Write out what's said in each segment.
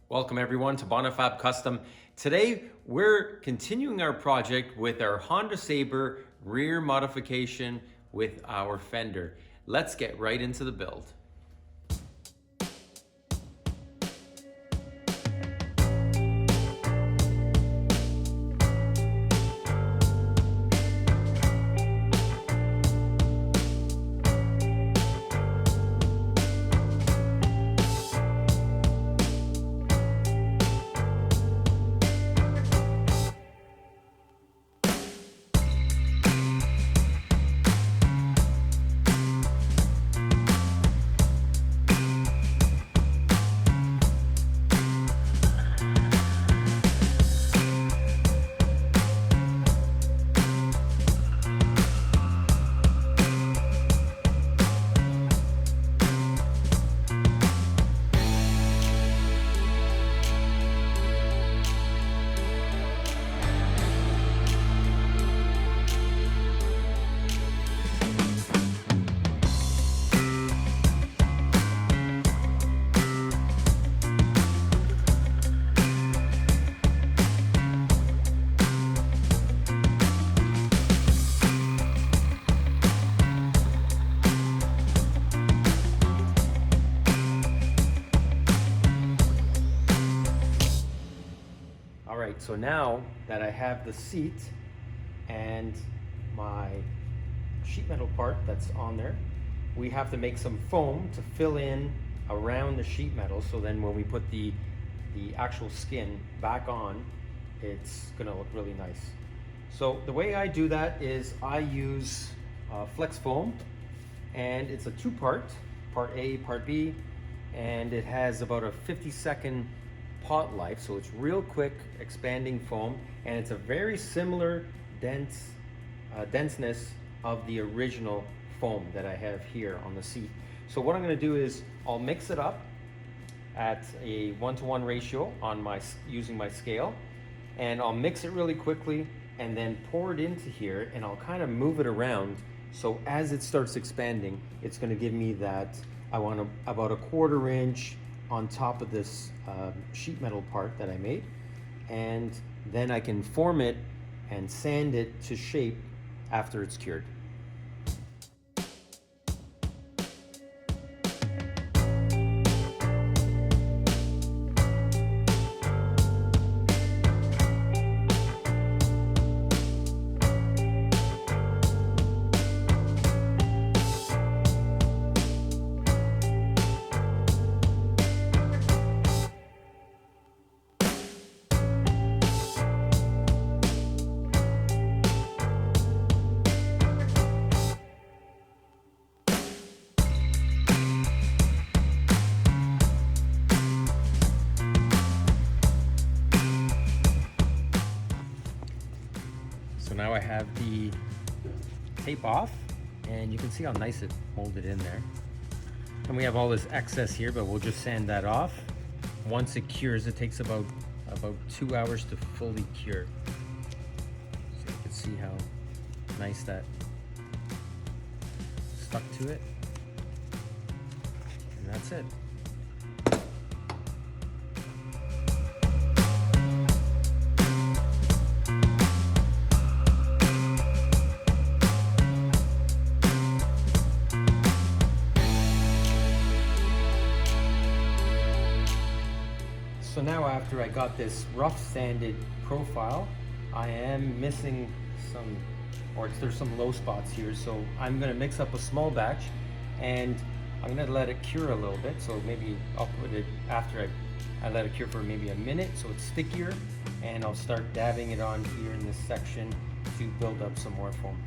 Welcome everyone to Bonifabcustom. Today we're continuing our project with our Honda Sabre rear modification with our fender. Let's get right into the build. Alright, so now that I have the seat and my sheet metal part that's on there, we have to make some foam to fill in around the sheet metal, so then when we put the actual skin back on, it's gonna look really nice. So the way I do that is I use flex foam, and it's a two-part, part A, part B, and it has about a 50-second pot life, so it's real quick expanding foam, and it's a very similar denseness of the original foam that I have here on the seat. So what I'm going to do is I'll mix it up at a 1-to-1 ratio on using my scale, and I'll mix it really quickly and then pour it into here, and I'll kind of move it around, so as it starts expanding, it's going to give me that I want about a 1/4 inch on top of this sheet metal part that I made, and then I can form it and sand it to shape after it's cured. So now I have the tape off, and you can see how nice it molded in there. And we have all this excess here, but we'll just sand that off. Once it cures, it takes about 2 hours to fully cure. So you can see how nice that stuck to it. And that's it. So now after I got this rough sanded profile, I am missing there's some low spots here. So I'm gonna mix up a small batch, and I'm gonna let it cure a little bit. So maybe I'll put it after I let it cure for maybe a minute so it's stickier, and I'll start dabbing it on here in this section to build up some more foam.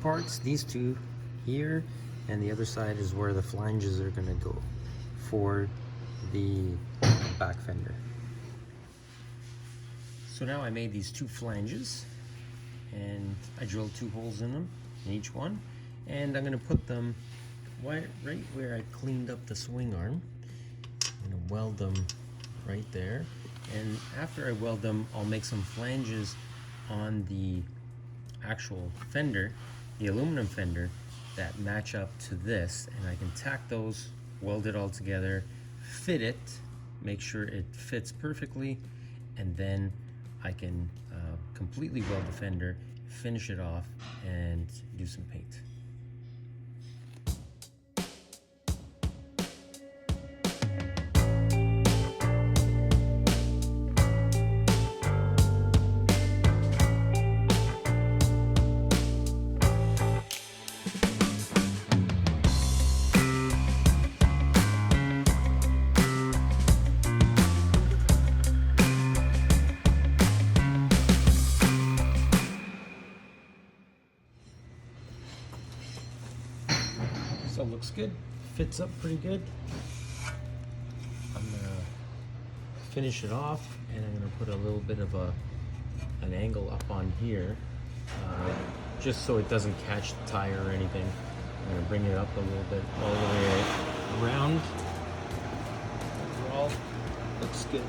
parts, these two here, and the other side is where the flanges are gonna go for the back fender. So now I made these two flanges, and I drilled 2 holes in them, in each one, and I'm gonna put them right where I cleaned up the swing arm. I'm gonna weld them right there, and after I weld them, I'll make some flanges on the actual fender, the aluminum fender, that match up to this, and I can tack those, weld it all together, fit it, make sure it fits perfectly, and then I can completely weld the fender, finish it off, and do some paint. So it looks good, fits up pretty good. I'm gonna finish it off, and I'm gonna put a little bit of an angle up on here, just so it doesn't catch the tire or anything. I'm gonna bring it up a little bit all the way around. Overall, looks good.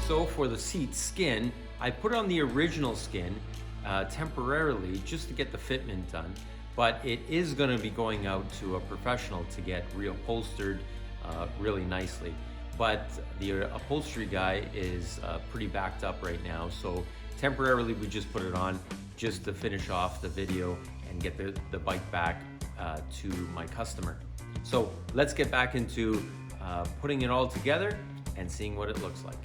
So for the seat skin, I put on the original skin temporarily just to get the fitment done, but it is going to be going out to a professional to get reupholstered really nicely. But the upholstery guy is pretty backed up right now, so temporarily we just put it on just to finish off the video and get the bike back to my customer. So let's get back into putting it all together and seeing what it looks like.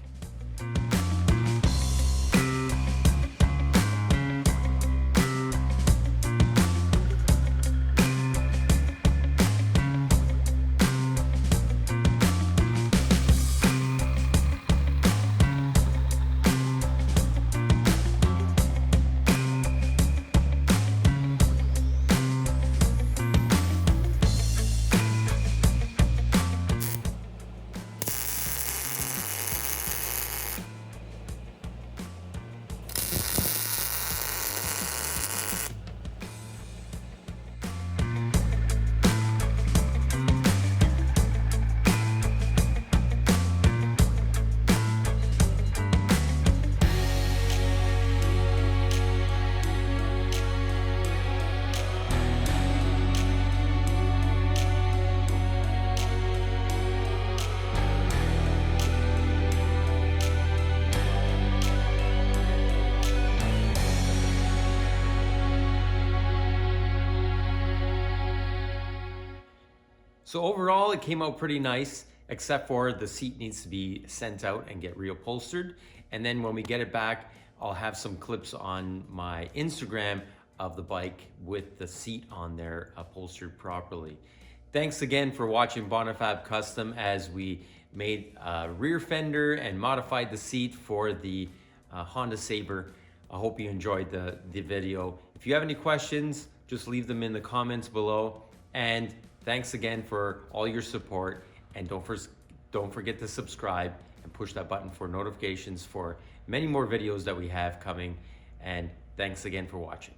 So overall, it came out pretty nice, except for the seat needs to be sent out and get reupholstered. And then when we get it back, I'll have some clips on my Instagram of the bike with the seat on there upholstered properly. Thanks again for watching Bonifabcustom as we made a rear fender and modified the seat for the Honda Sabre. I hope you enjoyed the video. If you have any questions, just leave them in the comments below. And thanks again for all your support, and don't forget to subscribe and push that button for notifications for many more videos that we have coming. And thanks again for watching.